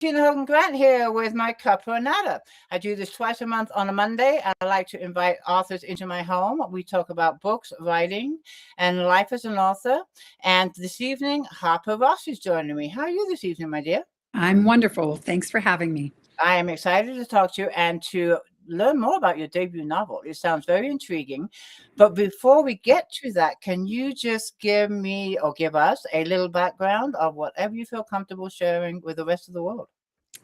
Tina Hogan Grant here with my Cuppa A Natter. I do this twice a month on a Monday. I like to invite authors into my home. We talk about books, writing, and life as an author. And this evening, Harper Ross is joining me. How are you this evening, my dear? I'm wonderful. Thanks for having me. I am excited to talk to you and to learn more about your debut novel. It sounds very intriguing. But before we get to that, can you just give me or give us a little background of whatever you feel comfortable sharing with the rest of the world?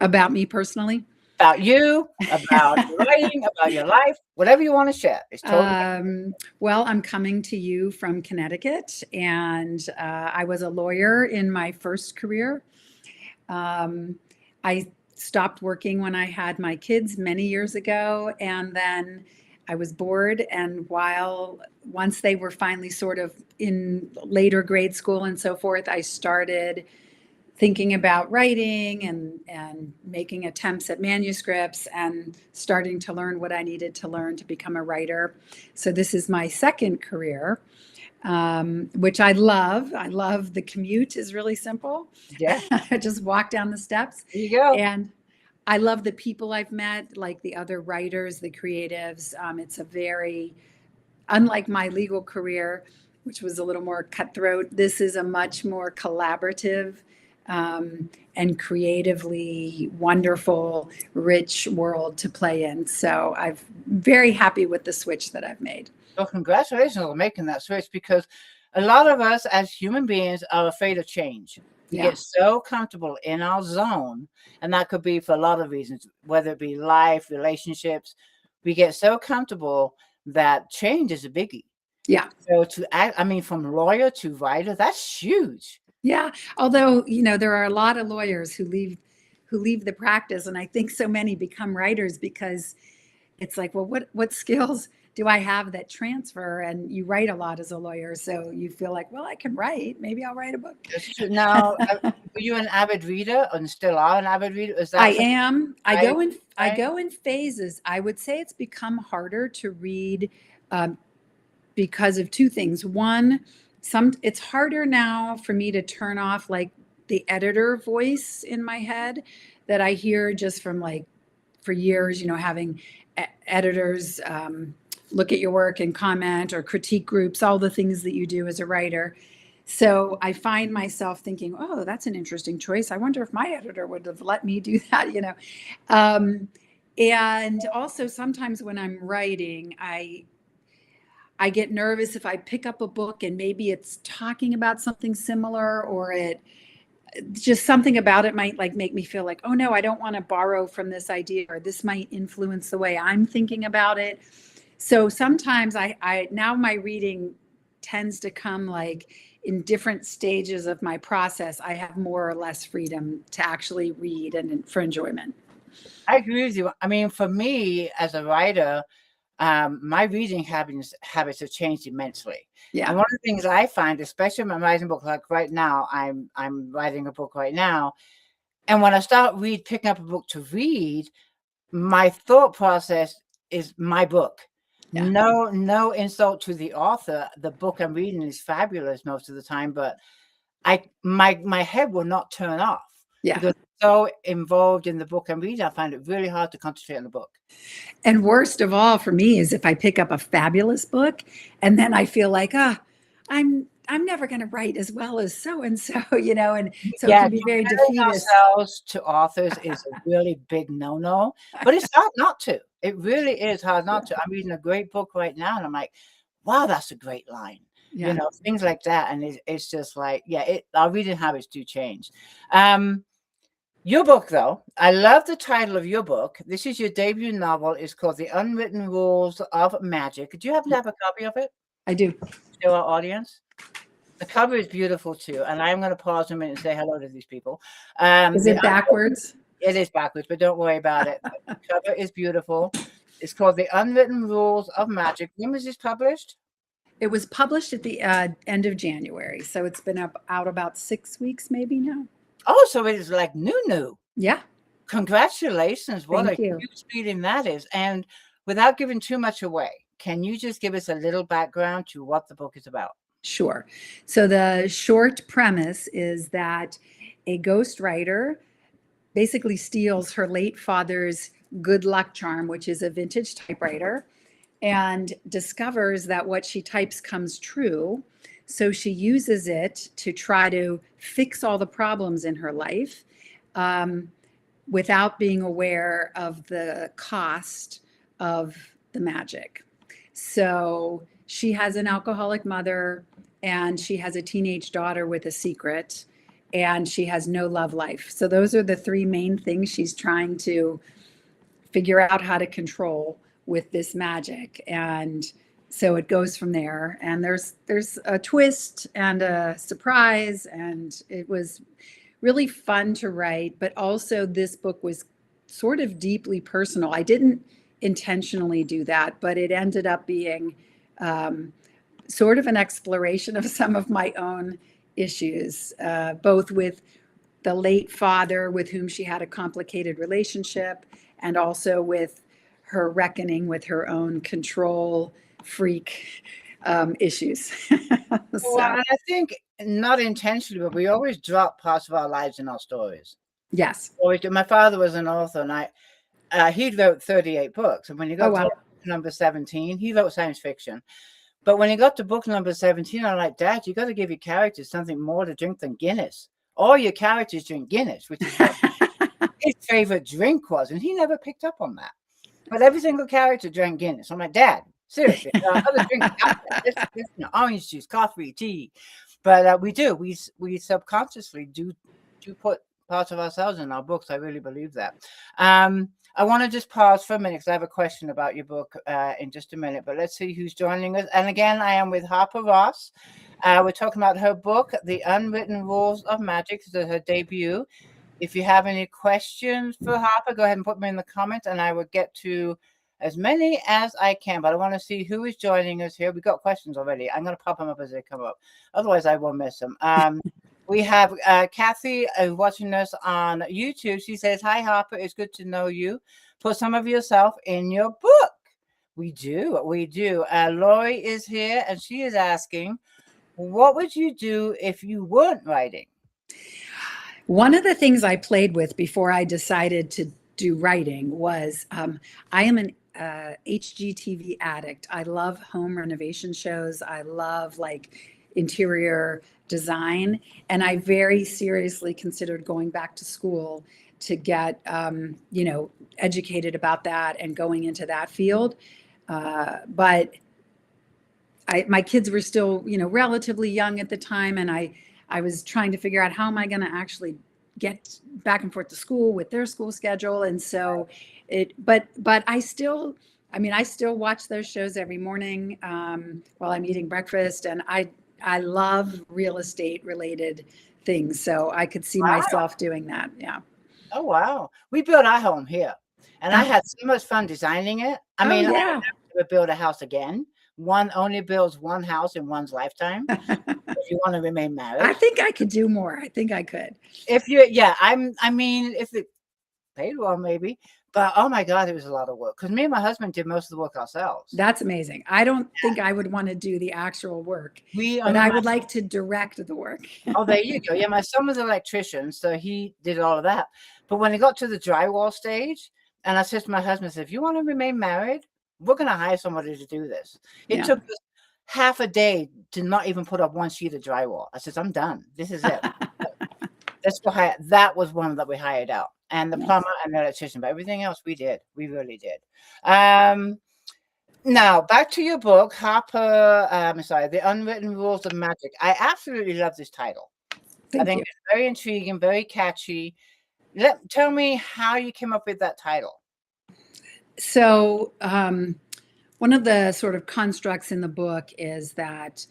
About me personally? About you, about your writing, about your life, whatever you want to share. It's totally Well, I'm coming to you from Connecticut, and I was a lawyer in my first career. I stopped working when I had my kids many years ago, and then I was bored. And once they were finally sort of in later grade school and so forth, I started thinking about writing and making attempts at manuscripts and starting to learn what I needed to learn to become a writer. So this is my second career, which I love. I love the commute is really simple. Yeah. I just walk down the steps. There you go. And I love the people I've met, like the other writers, the creatives. It's a very, unlike my legal career, which was a little more cutthroat, this is a much more collaborative and creatively wonderful, rich world to play in. So I'm very happy with the switch that I've made. Well, congratulations on making that switch, because a lot of us as human beings are afraid of change. We get so comfortable in our zone, and that could be for a lot of reasons, whether it be life, relationships. We get so comfortable that change is a biggie. Yeah. So to act, I mean, from lawyer to writer, that's huge. Yeah. Although, there are a lot of lawyers who leave the practice. And I think so many become writers because it's like, well, what skills do I have that transfer? And you write a lot as a lawyer. So you feel like, well, I can write. Maybe I'll write a book. That's true. Now, were you an avid reader and still are an avid reader? Is that I am. I go in phases. I would say it's become harder to read because of two things. One, it's harder now for me to turn off like the editor voice in my head that I hear just from for years, having editors look at your work and comment, or critique groups, all the things that you do as a writer. So I find myself thinking, oh, that's an interesting choice. I wonder if my editor would have let me do that, And also sometimes when I'm writing, I get nervous if I pick up a book and maybe it's talking about something similar, or just something about it might make me feel like, oh no, I don't want to borrow from this idea, or this might influence the way I'm thinking about it. So sometimes now my reading tends to come in different stages of my process. I have more or less freedom to actually read and for enjoyment. I agree with you. I mean, for me as a writer, my reading habits have changed immensely. Yeah. And one of the things I find, especially when I'm writing a book, like right now, I'm writing a book right now. And when I start picking up a book to read, my thought process is my book. Yeah. No insult to the author. The book I'm reading is fabulous most of the time, but my head will not turn off. Yeah. Because I'm so involved in the book I'm reading, I find it really hard to concentrate on the book. And worst of all for me is if I pick up a fabulous book and then I feel like, I'm never going to write as well as so-and-so, and so it can be very defeatist. Ourselves to authors is a really big no-no, but it's hard not to. It really is hard not to. I'm reading a great book right now, and I'm like, wow, that's a great line. Yeah. Things like that. And it's just like, our reading habits do change. Your book, though, I love the title of your book. This is your debut novel. It's called The Unwritten Rules of Magic. Do you happen to have a copy of it? I do. Show our audience. The cover is beautiful, too. And I'm going to pause a minute and say hello to these people. Is it backwards? It is backwards, but don't worry about it. The cover is beautiful. It's called The Unwritten Rules of Magic. When was this published? It was published at the end of January. So it's been out about 6 weeks maybe now. Oh, so it is like new. Yeah. Congratulations. What a huge reading that is. And without giving too much away, can you just give us a little background to what the book is about? Sure. So the short premise is that a ghostwriter basically steals her late father's good luck charm, which is a vintage typewriter, and discovers that what she types comes true. So she uses it to try to fix all the problems in her life, without being aware of the cost of the magic. So she has an alcoholic mother, and she has a teenage daughter with a secret, and she has no love life. So those are the three main things she's trying to figure out how to control with this magic. And so it goes from there. And there's a twist and a surprise, and it was really fun to write. But also, this book was sort of deeply personal. I didn't intentionally do that, but it ended up being sort of an exploration of some of my own issues, both with the late father, with whom she had a complicated relationship, and also with her reckoning with her own control freak issues. Well, and I think not intentionally, but we always drop parts of our lives in our stories. Yes. Always do. My father was an author, and he wrote 38 books. And when he got to book number 17, he wrote science fiction. But when he got to book number 17, I'm like, Dad, you got to give your characters something more to drink than Guinness. All your characters drink Guinness, which is what his favorite drink was. And he never picked up on that. But every single character drank Guinness. I'm like, Dad, seriously, other drinks out there. This, orange juice, coffee, tea. But we do. We subconsciously do put parts of ourselves in our books. I really believe that. I want to just pause for a minute because I have a question about your book in just a minute. But let's see who's joining us. And again, I am with Harper Ross. We're talking about her book, The Unwritten Rules of Magic. This is her debut. If you have any questions for Harper, go ahead and put them in the comments, and I will get to as many as I can. But I want to see who is joining us here. We've got questions already. I'm going to pop them up as they come up. Otherwise, I will miss them. We have Kathy watching us on YouTube. She says, hi, Harper. It's good to know you. Put some of yourself in your book. We do. We do. Lori is here, and she is asking, what would you do if you weren't writing? One of the things I played with before I decided to do writing was I am an HGTV addict. I love home renovation shows. I love like interior design. And I very seriously considered going back to school to get, educated about that and going into that field. But my kids were still, relatively young at the time. And I was trying to figure out how am I going to actually get back and forth to school with their school schedule. And so but I still watch those shows every morning while I'm eating breakfast. And I love real estate related things. So I could see myself doing that. Yeah. Oh, wow. We built our home here and I had so much fun designing it. I mean, I would build a house again. One only builds one house in one's lifetime. If you want to remain married. I think I could do more. I think I could. If it paid well, maybe. But oh my God, it was a lot of work because me and my husband did most of the work ourselves. That's amazing. I don't think I would want to do the actual work, but I would like to direct the work. Oh, there you go. Yeah, my son was an electrician, so he did all of that. But when it got to the drywall stage, and I said to my husband, I said, if you want to remain married, we're going to hire somebody to do this. It took us half a day to not even put up one sheet of drywall. I said, I'm done. This is it. That was one that we hired out. And the plumber and the electrician, but everything else we did. We really did. Now, back to your book, Harper, The Unwritten Rules of Magic. I absolutely love this title. I think it's very intriguing, very catchy. Tell me how you came up with that title. So one of the sort of constructs in the book is that,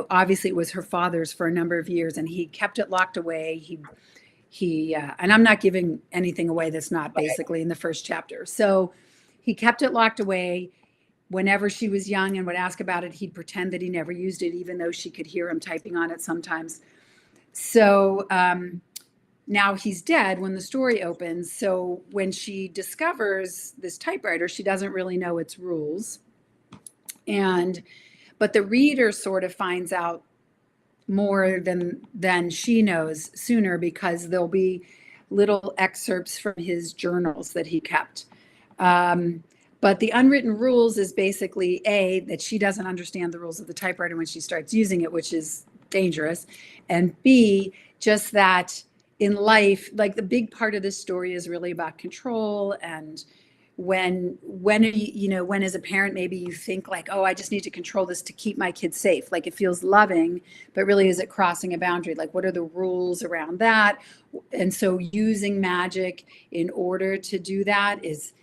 obviously it was her father's for a number of years and he kept it locked away. He and I'm not giving anything away that's not basically in the first chapter. So he kept it locked away. Whenever she was young and would ask about it, he'd pretend that he never used it, even though she could hear him typing on it sometimes. So now he's dead when the story opens. So when she discovers this typewriter, she doesn't really know its rules. But the reader sort of finds out more than she knows sooner, because there'll be little excerpts from his journals that he kept. But the unwritten rules is basically A, that she doesn't understand the rules of the typewriter when she starts using it, which is dangerous. And B, just that in life, like the big part of this story is really about control. And when as a parent, maybe you think like, oh, I just need to control this to keep my kids safe. Like it feels loving, but really is it crossing a boundary? Like what are the rules around that? And so using magic in order to do that is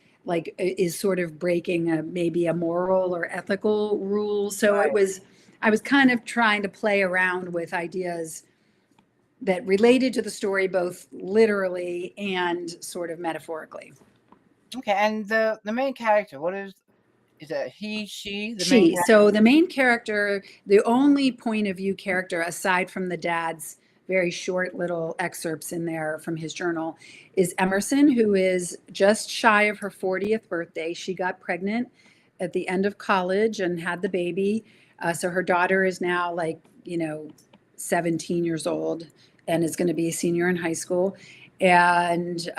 sort of breaking maybe a moral or ethical rule. So I was kind of trying to play around with ideas that related to the story, both literally and sort of metaphorically. Okay, and the main character, what is it he, she, the She. main character? So the main character, the only point of view character, aside from the dad's very short little excerpts in there from his journal, is Emerson, who is just shy of her 40th birthday. She got pregnant at the end of college and had the baby. So her daughter is now 17 years old and is going to be a senior in high school. And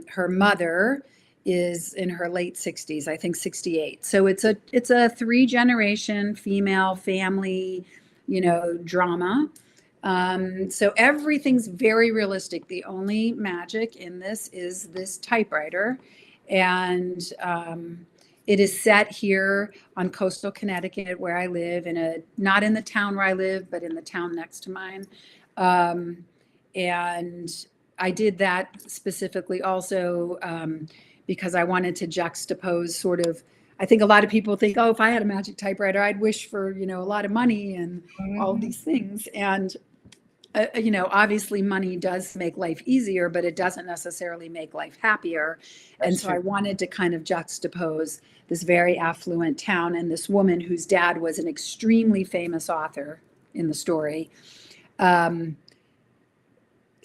her mother is in her late 60s, I think 68. So it's a 3-generation female family, drama. So everything's very realistic. The only magic in this is this typewriter. And it is set here on coastal Connecticut, where I live, not in the town where I live, but in the town next to mine. And I did that specifically also because I wanted to juxtapose sort of, I think a lot of people think, oh, if I had a magic typewriter, I'd wish for, a lot of money and all these things. And, obviously money does make life easier, but it doesn't necessarily make life happier. And so I wanted to kind of juxtapose this very affluent town and this woman whose dad was an extremely famous author in the story.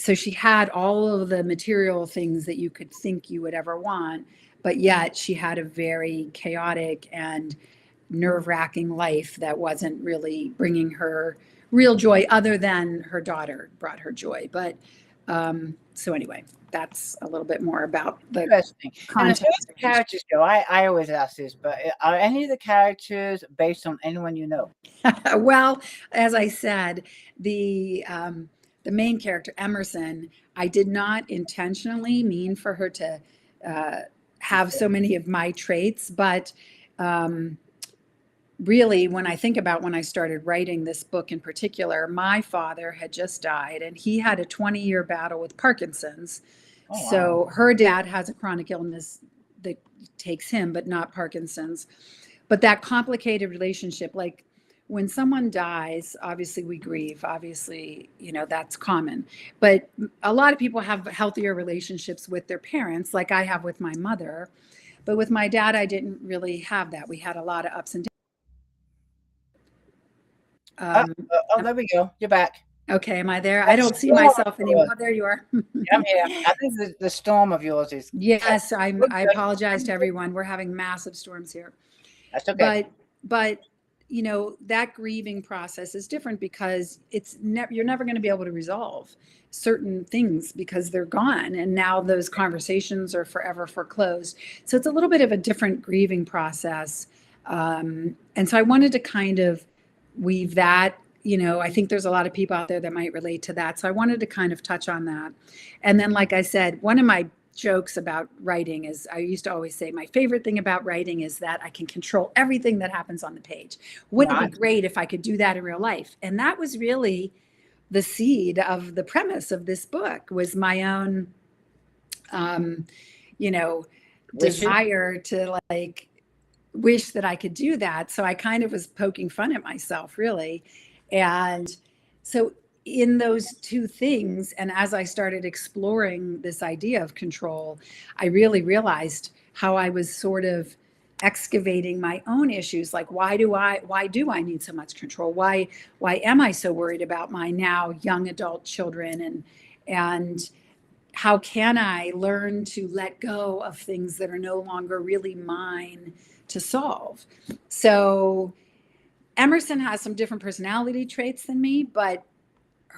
So she had all of the material things that you could think you would ever want, but yet she had a very chaotic and nerve-wracking life that wasn't really bringing her real joy, other than her daughter brought her joy. But so anyway, that's a little bit more about the context. And as far as the characters go, I always ask this, but are any of the characters based on anyone you know? Well, as I said, the main character, Emerson, I did not intentionally mean for her to have so many of my traits, but really, when I think about when I started writing this book in particular, my father had just died and he had a 20-year battle with Parkinson's. Oh, wow. So her dad has a chronic illness that takes him, but not Parkinson's. But that complicated relationship, like when someone dies, obviously we grieve, obviously, that's common. But a lot of people have healthier relationships with their parents, like I have with my mother. But with my dad, I didn't really have that. We had a lot of ups and downs. There we go. You're back. Okay, am I there? I don't see myself anymore. Oh, there you are. I'm here. I think the storm of yours is. Yes, I apologize to everyone. We're having massive storms here. That's okay. But that grieving process is different because you're never going to be able to resolve certain things because they're gone, and now those conversations are forever foreclosed. So it's a little bit of a different grieving process, and so I wanted to kind of weave that. I think there's a lot of people out there that might relate to that. So I wanted to kind of touch on that. And then, like I said, one of my jokes about writing is I used to always say my favorite thing about writing is that I can control everything that happens on the page. Wouldn't it be great if I could do that in real life? And that was really the seed of the premise of this book, was my own, desire to wish that I could do that. So I kind of was poking fun at myself, really. And so in those two things, and as I started exploring this idea of control, I really realized how I was sort of excavating my own issues. Like, why do I need so much control? Why am I so worried about my now young adult children? And how can I learn to let go of things that are no longer really mine to solve? So Emerson has some different personality traits than me, but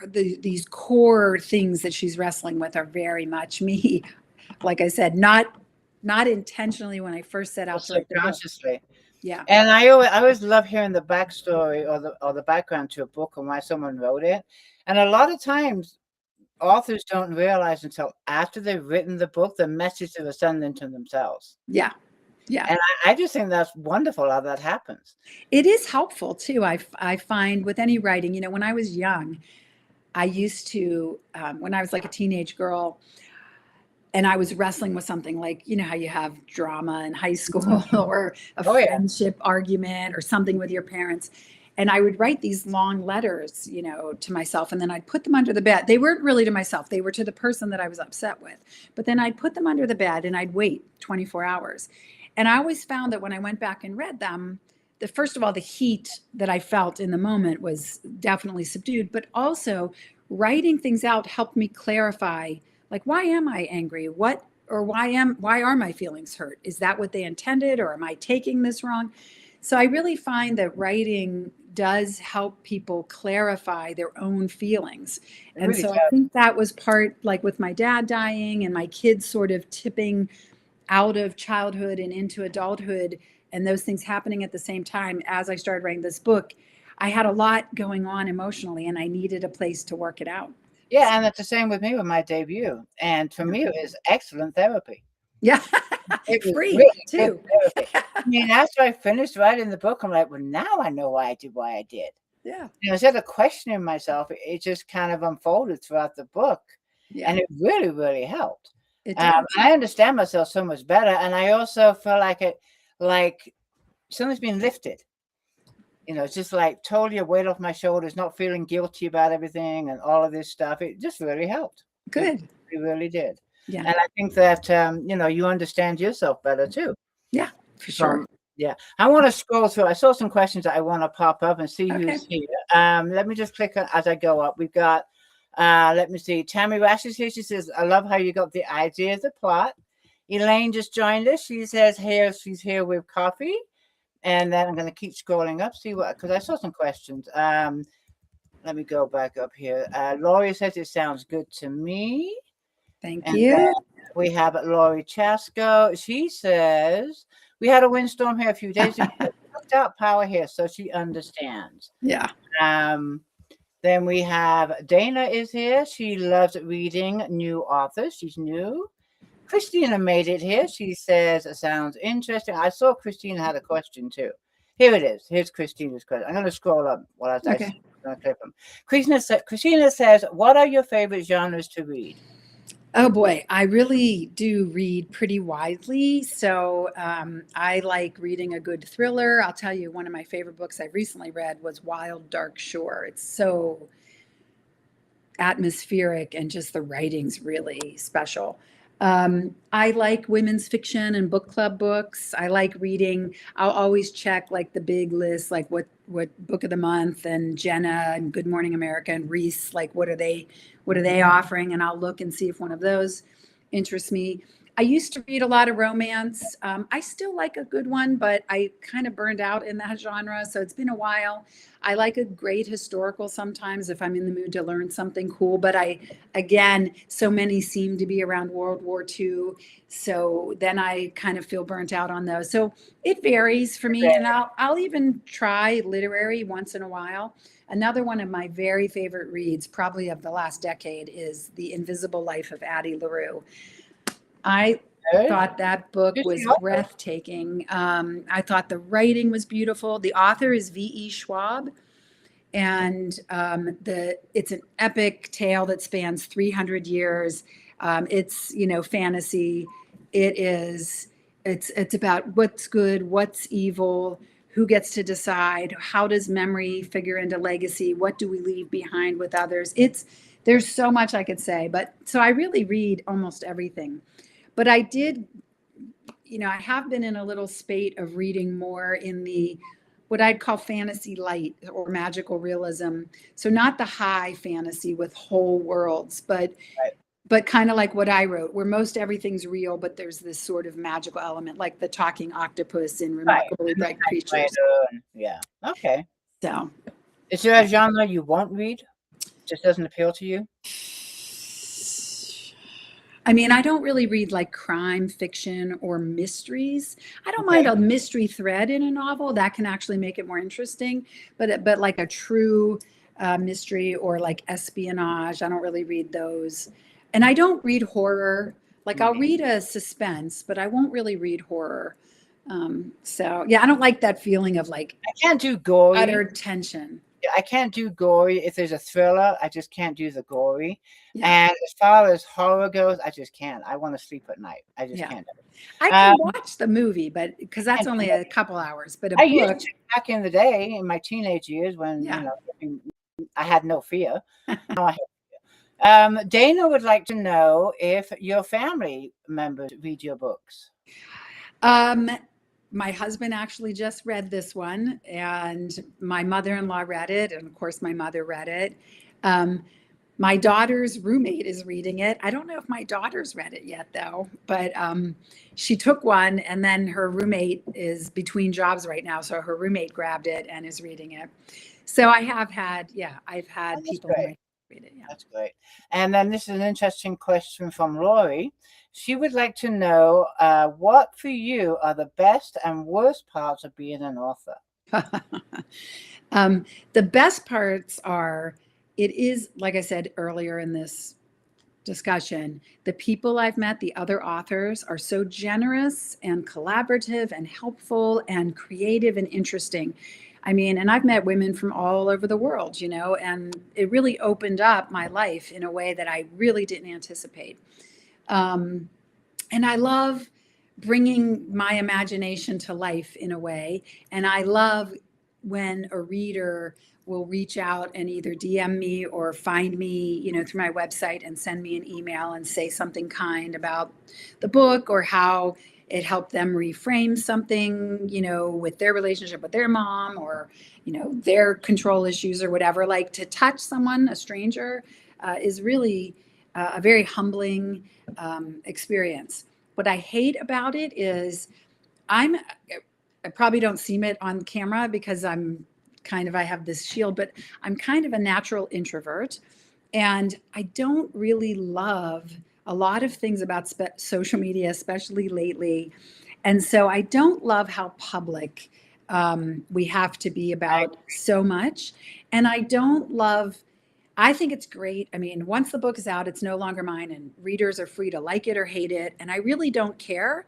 these core things that she's wrestling with are very much me. Like I said, not intentionally when I first set out to write the book. Subconsciously. Yeah. And I always love hearing the backstory or the background to a book and why someone wrote it. And a lot of times authors don't realize until after they've written the book, the message they were sending to themselves. Yeah. Yeah. And I just think that's wonderful how that happens. It is helpful too. I find with any writing, you know, when I was young, I used to, when I was like a teenage girl, and I was wrestling with something like, you know, how you have drama in high school or a friendship argument or something with your parents. And I would write these long letters, you know, to myself, and then I'd put them under the bed. They weren't really to myself. They were to the person that I was upset with. But then I'd put them under the bed and I'd wait 24 hours. And I always found that when I went back and read them, first of all, the heat that I felt in the moment was definitely subdued, but also writing things out helped me clarify, like, why am I angry? Why are my feelings hurt? Is that what they intended, or am I taking this wrong? So I really find that writing does help people clarify their own feelings. And so I think that was part, like with my dad dying and my kids sort of tipping out of childhood and into adulthood, and those things happening at the same time as I started writing this book, I had a lot going on emotionally and I needed a place to work it out. Yeah, and it's the same with me with my debut. And for me, it was excellent therapy. Yeah, it was free really too. I mean, after I finished writing the book, I'm like, well, now I know why I did why I did. Yeah. You know, instead of questioning myself, it just kind of unfolded throughout the book. Yeah. And it really, really helped. I understand myself so much better. And I also feel like something's been lifted. You know, it's just like totally a weight off my shoulders, not feeling guilty about everything and all of this stuff. It just really helped. Good. It really did. Yeah. And I think that, you know, you understand yourself better too. Yeah, for sure. Yeah. I want to scroll through. I saw some questions that I want to pop up and see who's here. Let me just click on as I go up. We've got, let me see. Tammy Rash is here. She says, I love how you got the idea of the plot. Elaine just joined us. She says, she's here with coffee. And then I'm going to keep scrolling up, see what, because I saw some questions. Let me go back up here. Laurie says it sounds good to me. Thank you. We have Laurie Chasco. She says, we had a windstorm here a few days ago. Knocked out power here, so she understands. Yeah. Then we have Dana is here. She loves reading new authors. She's new. Christina made it here. She says it sounds interesting. I saw Christina had a question too. Here it is. Here's Christina's question. I'm going to scroll up while I clip them. Christina says, what are your favorite genres to read? Oh boy, I really do read pretty widely. So I like reading a good thriller. I'll tell you, one of my favorite books I recently read was Wild Dark Shore. It's so atmospheric and just the writing's really special. I like women's fiction and book club books. I like reading. I'll always check like the big list, like what book of the month, and Jenna and Good Morning America and Reese, like what are they offering? And I'll look and see if one of those interests me. I used to read a lot of romance. I still like a good one, but I kind of burned out in that genre. So it's been a while. I like a great historical sometimes if I'm in the mood to learn something cool. But again, so many seem to be around World War II. So then I kind of feel burnt out on those. So it varies for me. And I'll even try literary once in a while. Another one of my very favorite reads, probably of the last decade, is The Invisible Life of Addie LaRue. I thought that book was breathtaking. I thought the writing was beautiful. The author is V.E. Schwab, and it's an epic tale that spans 300 years. It's, you know, fantasy. It's about what's good, what's evil, who gets to decide, how does memory figure into legacy, what do we leave behind with others. There's so much I could say, but so I really read almost everything. But I did, you know, I have been in a little spate of reading more in the, what I'd call fantasy light or magical realism. So not the high fantasy with whole worlds, but kind of like what I wrote, where most everything's real, but there's this sort of magical element, like the talking octopus in Remarkably Bright Creatures. Yeah. Okay. So. Is there a genre you won't read? just doesn't appeal to you? I mean, I don't really read like crime fiction or mysteries. I don't mind Okay. a mystery thread in a novel. That can actually make it more interesting. But like a true mystery or like espionage, I don't really read those. And I don't read horror. Like I'll read a suspense, but I won't really read horror. So yeah, I don't like that feeling of like I can't do gory. utter tension. I can't do gory. If there's a thriller, I just can't do the gory. Yeah. And as far as horror goes, I just can't. I want to sleep at night. I just can't do it. I can watch the movie, but because that's only a couple hours. But a I book, used to back in the day, in my teenage years, when yeah. I had no fear. Now I have fear. Dana would like to know if your family members read your books. My husband actually just read this one, and my mother-in-law read it, and of course my mother read it. My daughter's roommate is reading it. I don't know if my daughter's read it yet though, but she took one, and then her roommate is between jobs right now, so her roommate grabbed it and is reading it. So I've had people read it. Yeah. That's great. And then this is an interesting question from Lori. She would like to know what for you are the best and worst parts of being an author? The best parts are, it is, like I said earlier in this discussion, the people I've met, the other authors, are so generous and collaborative and helpful and creative and interesting. I mean, and I've met women from all over the world, and it really opened up my life in a way that I really didn't anticipate. And I love bringing my imagination to life in a way. And I love when a reader will reach out and either DM me or find me, through my website and send me an email and say something kind about the book or how it helped them reframe something, with their relationship with their mom or, their control issues or whatever. Like, to touch someone, a stranger, is really a very humbling experience. What I hate about it is I probably don't seem it on camera because I have this shield, but I'm kind of a natural introvert, and I don't really love a lot of things about social media, especially lately. And so I don't love how public we have to be about so much. And I think it's great. I mean, once the book is out, it's no longer mine, and readers are free to like it or hate it. And I really don't care.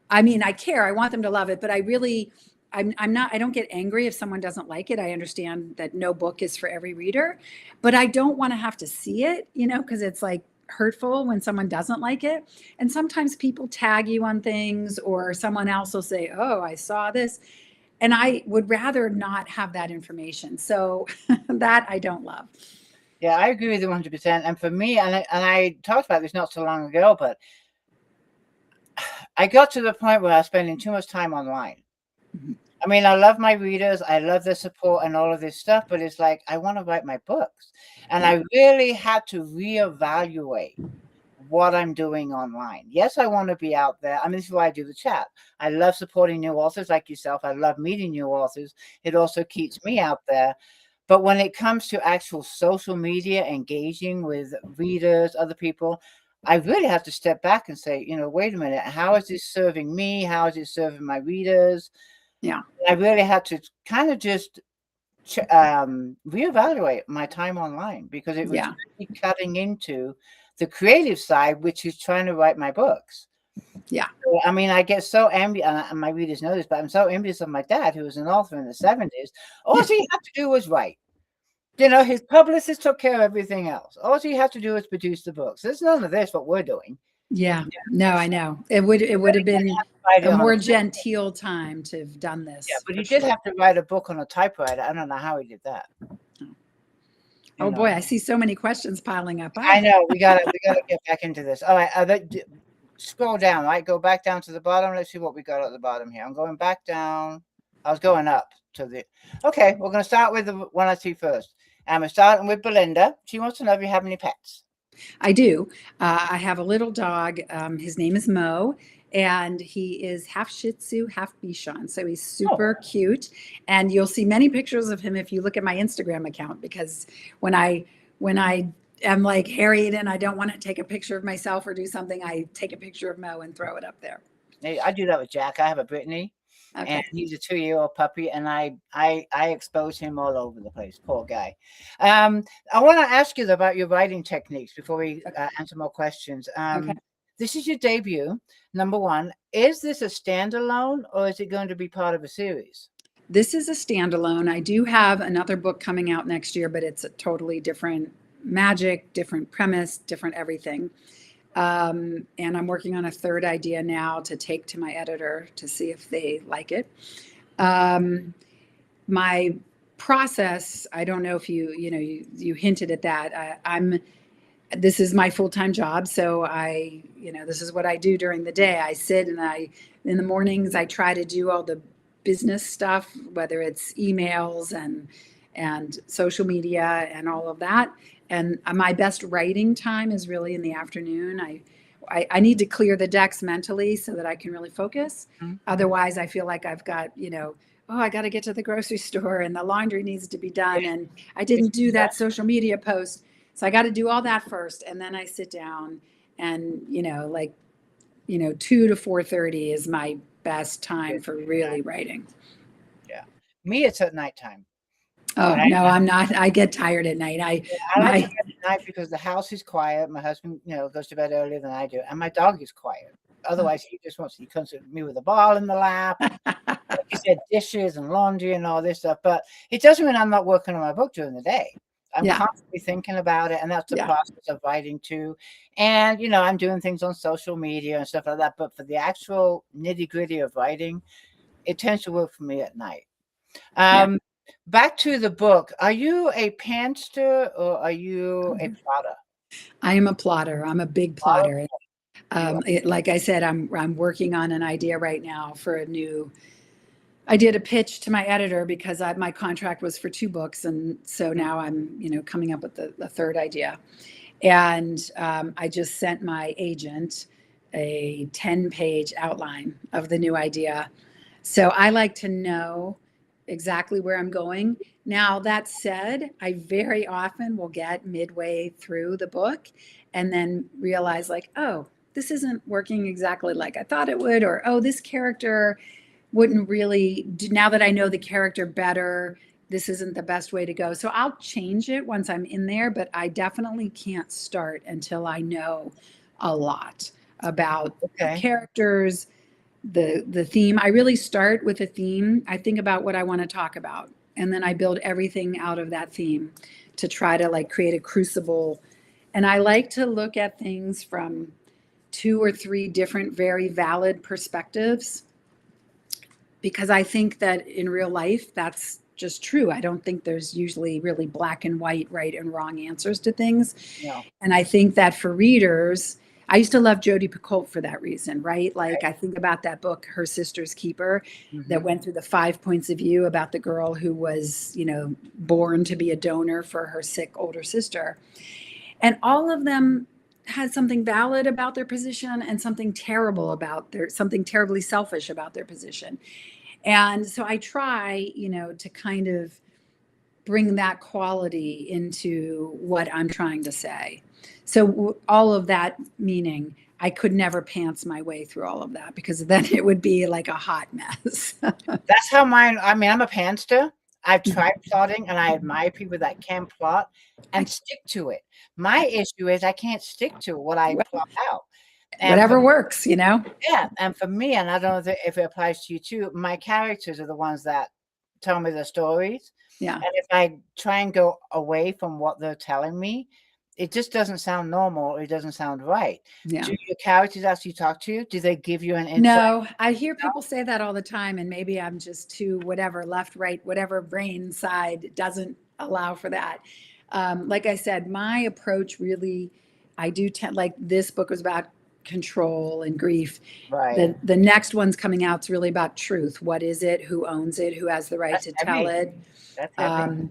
I mean, I care. I want them to love it, but I don't get angry if someone doesn't like it. I understand that no book is for every reader, but I don't want to have to see it, because it's like hurtful when someone doesn't like it. And sometimes people tag you on things, or someone else will say, "Oh, I saw this." And I would rather not have that information. So that I don't love. Yeah, I agree with you 100%. And for me, and I talked about this not so long ago, but I got to the point where I was spending too much time online. Mm-hmm. I mean, I love my readers. I love their support and all of this stuff, but it's like, I want to write my books. And I really had to reevaluate what I'm doing online. Yes, I want to be out there. I mean, this is why I do the chat. I love supporting new authors like yourself. I love meeting new authors. It also keeps me out there. But when it comes to actual social media, engaging with readers, other people, I really have to step back and say, wait a minute, how is this serving me? How is it serving my readers? Yeah. I really had to kind of just reevaluate my time online, because it was really cutting into the creative side, which is trying to write my books. Yeah. So, I mean, I get so envious, and my readers know this, but I'm so envious of my dad, who was an author in the 70s. All he had to do was write. His publicist took care of everything else. All he had to do was produce the books. There's none of this, what we're doing. Yeah. No, I know. It would have been a more genteel time to have done this. Yeah, but he did have to write a book on a typewriter. I don't know how he did that. Oh boy, I see so many questions piling up. I know. We gotta get back into this. All right, scroll down. Right, go back down to the bottom. Let's see what we got at the bottom here. I'm going back down. I was going up to the. Okay, we're going to start with the one I see first. And we're starting with Belinda. She wants to know if you have any pets. I do. I have a little dog. His name is Mo, and he is half Shih Tzu, half Bichon. So he's super cute. And you'll see many pictures of him if you look at my Instagram account, because when I when I am like harried and I don't want to take a picture of myself or do something, I take a picture of Mo and throw it up there. I do that with Jack. I have a Brittany, and he's a 2-year-old puppy, and I expose him all over the place. Poor guy. I want to ask you about your writing techniques before we answer more questions. This is your debut, number one. Is this a standalone, or is it going to be part of a series? This is a standalone. I do have another book coming out next year, but it's a totally different magic, different premise, different everything. And I'm working on a third idea now to take to my editor to see if they like it. My process, I don't know if you hinted at that. This is my full-time job. So this is what I do during the day. I sit and in the mornings, I try to do all the business stuff, whether it's emails and social media and all of that. And my best writing time is really in the afternoon. I need to clear the decks mentally so that I can really focus. Otherwise, I feel like I've got, I got to get to the grocery store and the laundry needs to be done. And I didn't do that social media post. So I got to do all that first. And then I sit down and, 2 to 4:30 is my best time for really writing. Yeah. Me, it's at nighttime. Oh, right? No, I'm not. I get tired at night. I like to get at night because the house is quiet. My husband, goes to bed earlier than I do. And my dog is quiet. Otherwise, he comes to me with a ball in the lap. Like you said, dishes and laundry and all this stuff. But it doesn't mean I'm not working on my book during the day. I'm constantly thinking about it. And that's the process of writing too. And, I'm doing things on social media and stuff like that. But for the actual nitty gritty of writing, it tends to work for me at night. Back to the book. Are you a pantster or are you a plotter? I am a plotter. I'm a big plotter. Like I said, I'm working on an idea right now for a new. I did a pitch to my editor because my contract was for 2 books, and so now I'm coming up with the third idea. And I just sent my agent a 10-page outline of the new idea. So I like to know exactly where I'm going. Now, that said, I very often will get midway through the book and then realize oh, this isn't working exactly like I thought it would, or, oh, this character wouldn't really now that I know the character better, this isn't the best way to go. So I'll change it once I'm in there, but I definitely can't start until I know a lot about the characters, the theme. I really start with a theme. I think about what I want to talk about, and then I build everything out of that theme to try to create a crucible. And I like to look at things from 2 or 3 different very valid perspectives, because I think that in real life, that's just true. I don't think there's usually really black and white, right and wrong answers to things. Yeah. And I think that for readers, I used to love Jodi Picoult for that reason, right? I think about that book, Her Sister's Keeper, that went through the 5 points of view about the girl who was, born to be a donor for her sick older sister. And all of them had something valid about their position and something terrible about something terribly selfish about their position. And so I try, to kind of bring that quality into what I'm trying to say. So all of that meaning I could never pants my way through all of that, because then it would be a hot mess. That's how mine, I'm a pantster. I've tried plotting, and I admire people that can plot and stick to it. My issue is I can't stick to what I plot out. And whatever works, Yeah. And for me, and I don't know if it applies to you too, my characters are the ones that tell me the stories. Yeah. And if I try and go away from what they're telling me, it just doesn't sound normal. It doesn't sound right. Yeah. Do your characters actually talk to you? Do they give you an insight? No, I hear people say that all the time, and maybe I'm just too left, right, whatever brain side doesn't allow for that. Like I said, my approach really, I do tend, this book was about control and grief. Right. The next one's coming out. It's really about truth. What is it? Who owns it? Who has the right to tell it? That's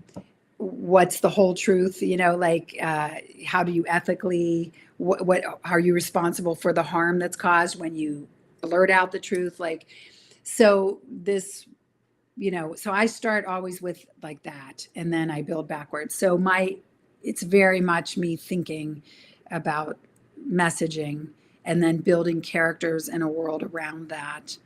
what's the whole truth? How do you ethically, what are you responsible for the harm that's caused when you blurt out the truth? So this, so I start always with that, and then I build backwards. So my it's very much me thinking about messaging and then building characters in a world around that,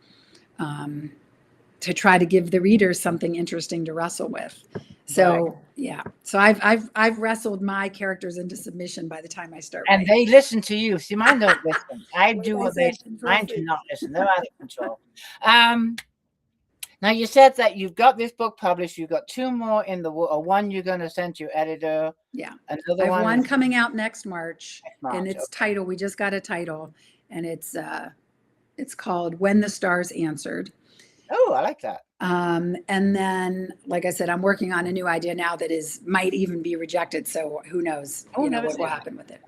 to try to give the reader something interesting to wrestle with. So yeah, so I've wrestled my characters into submission by the time I start and writing. they listen to you. See, mine don't listen. I do Like I what they said, say. control Mine do freak. not listen. They're out of control. Now you said that you've got this book published. You've got 2 more in the or one you're going to send to your editor. Yeah, Another I have one one is coming out next March, next and March. it's Okay. title. We just got a title, and it's called "When the Stars Answered." Oh, I like that. And then, like I said, I'm working on a new idea now that might even be rejected. So who knows? Oh, You know never what will seen happen with it.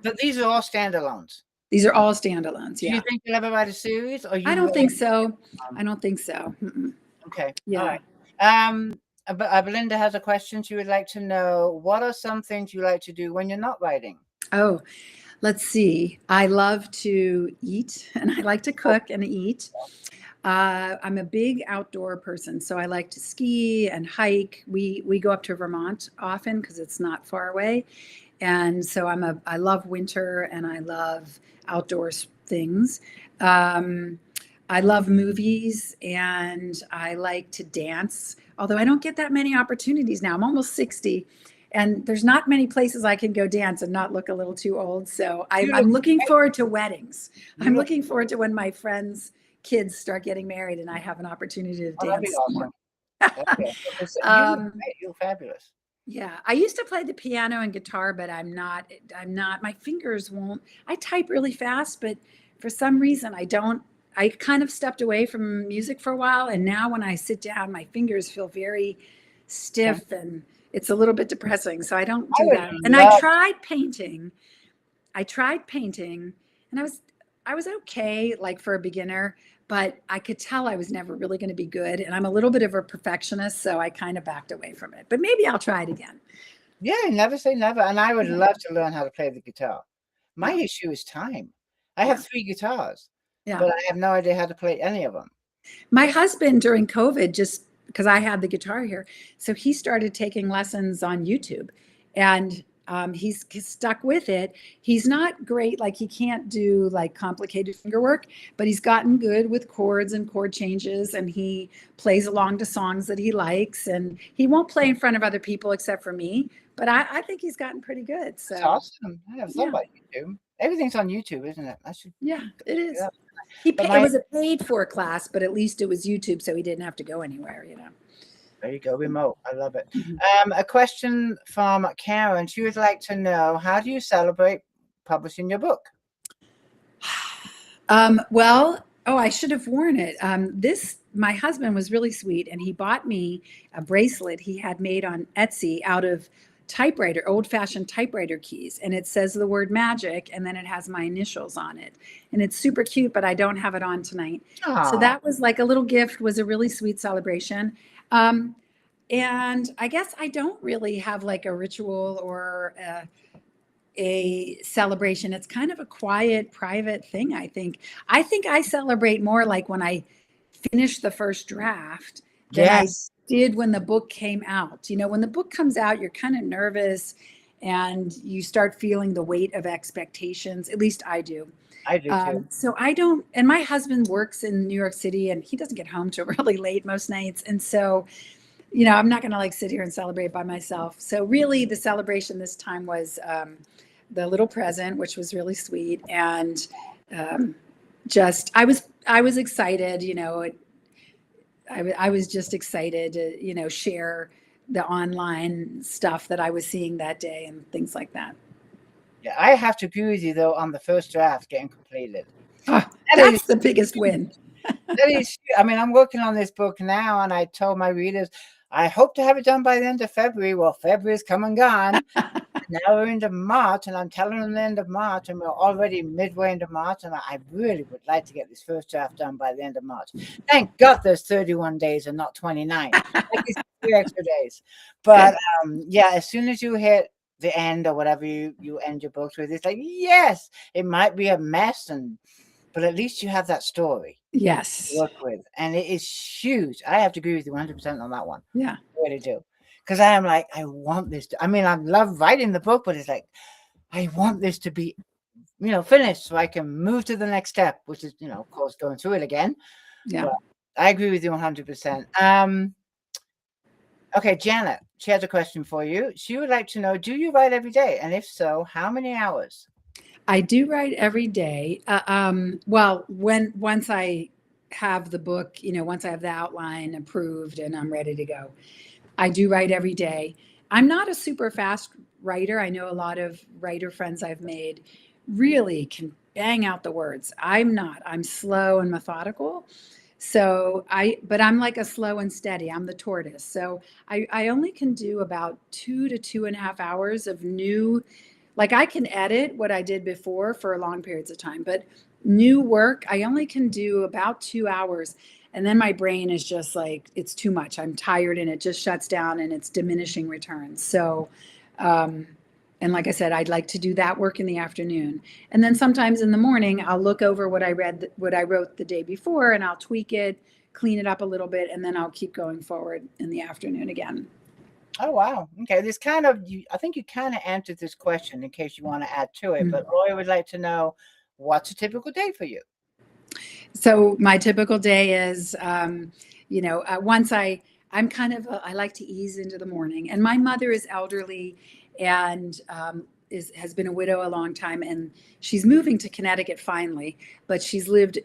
But these are all standalones. These are all standalones. Do Yeah. you think you'll ever write a series, or I you don't really? think so. I don't think so. Mm-mm. Okay. All Yeah. right. Belinda has a question. She would like to know, what are some things you like to do when you're not writing? Oh, let's see. I love to eat, and I like to cook and eat. I'm a big outdoor person, so I like to ski and hike. We go up to Vermont often because it's not far away, and so I love winter and I love outdoors things. I love movies and I like to dance, although I don't get that many opportunities now. I'm almost 60 and there's not many places I can go dance and not look a little too old. So I'm looking forward to weddings. I'm looking forward to when my friends' kids start getting married and I have an opportunity to Oh, that'd be dance more. awesome. Okay. You're fabulous. Yeah, I used to play the piano and guitar, but I'm not, my fingers won't, I type really fast, but for some reason I kind of stepped away from music for a while. And now when I sit down, my fingers feel very stiff and it's a little bit depressing. So I don't do that. And I tried painting and I was okay, like for a beginner, but I could tell I was never really going to be good. And I'm a little bit of a perfectionist, so I kind of backed away from it. But maybe I'll try it again. Yeah, never say never. And I would love to learn how to play the guitar. My issue is time. I have 3 guitars, but I have no idea how to play any of them. My husband during COVID, just because I had the guitar here, so he started taking lessons on YouTube, and he's stuck with it. He's not great, like he can't do like complicated finger work, but he's gotten good with chords and chord changes, and he plays along to songs that he likes, and he won't play in front of other people except for me, but I think he's gotten pretty good. So that's awesome. I never thought about YouTube. Everything's on YouTube, isn't it? Yeah, it is. It was a paid for class, but at least it was YouTube, so he didn't have to go anywhere, you know. There you go, remote. I love it. A question from Karen. She would like to know, how do you celebrate publishing your book? I should have worn it. My husband was really sweet, and he bought me a bracelet he had made on Etsy out of old-fashioned typewriter keys, and it says the word magic, and then it has my initials on it, and it's super cute, but I don't have it on tonight. So that was like a little gift, was a really sweet celebration. And I guess I don't really have like a ritual or a celebration. It's kind of a quiet, private thing. I think I celebrate more like when I finish the first draft than I did when the book came out. You know, when the book comes out, you're kind of nervous and you start feeling the weight of expectations. At least I do. I do too. So I don't, and my husband works in New York City and he doesn't get home till really late most nights. And so, you know, I'm not going to like sit here and celebrate by myself. So really the celebration this time was the little present, which was really sweet. And I was excited, you know, I was just excited to, you know, share the online stuff that I was seeing that day and things like that. Yeah, I have to agree with you though on the first draft getting completed. That's the biggest win. That is, I mean, I'm working on this book now, and I told my readers I hope to have it done by the end of February. Well, February's come and gone. Now we're into March, and I'm telling them the end of March, and we're already midway into March, and I really would like to get this first draft done by the end of March. Thank God there's 31 days and not 29. Like 3 extra days. But yeah, as soon as you hit the end or whatever you end your books with, it's like, yes, it might be a mess, but at least you have that story. Yes. To work with, and it is huge. I have to agree with you 100% on that one. Yeah. I really do. because I am like, I want this to, I mean, I love writing the book, but it's like, I want this to be, finished so I can move to the next step, which is, of course, going through it again. Yeah. But I agree with you 100%. Okay, Janet, she has a question for you. She would like to know, do you write every day? And if so, how many hours? I do write every day. Well, once I have the book, once I have the outline approved and I'm ready to go, I do write every day. I'm not a super fast writer. I know a lot of writer friends I've made really can bang out the words. I'm not. I'm slow and methodical. But I'm like a slow and steady. I'm the tortoise. So I only can do about 2 to 2.5 hours of new, like I can edit what I did before for long periods of time, but new work, I only can do about 2 hours. And then my brain is just like, it's too much. I'm tired and it just shuts down and it's diminishing returns. So, and like I said, I'd like to do that work in the afternoon. And then sometimes in the morning, I'll look over what I wrote the day before, and I'll tweak it, clean it up a little bit, and then I'll keep going forward in the afternoon again. Oh, wow. Okay. This I think you kind of answered this question in case you want to add to it, but Roy would like to know, what's a typical day for you? So my typical day is, once I'm kind of, I like to ease into the morning, and my mother is elderly and has been a widow a long time, and she's moving to Connecticut finally, but she's lived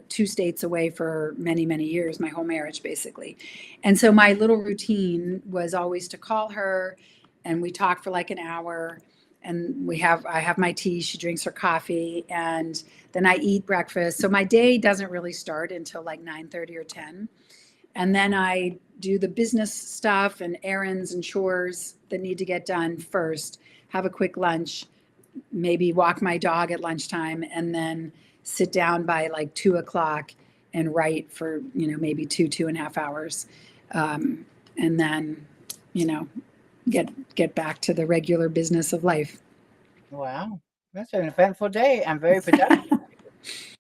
2 states away for many, many years, my whole marriage basically. And so my little routine was always to call her, and we talk for like an hour, and I have my tea, she drinks her coffee, and then I eat breakfast. So my day doesn't really start until like 9:30 or 10. And then I do the business stuff and errands and chores that need to get done first, have a quick lunch, maybe walk my dog at lunchtime, and then sit down by like 2 o'clock and write for, maybe 2.5 hours. And then, get back to the regular business of life. Wow. That's an eventful day and very productive.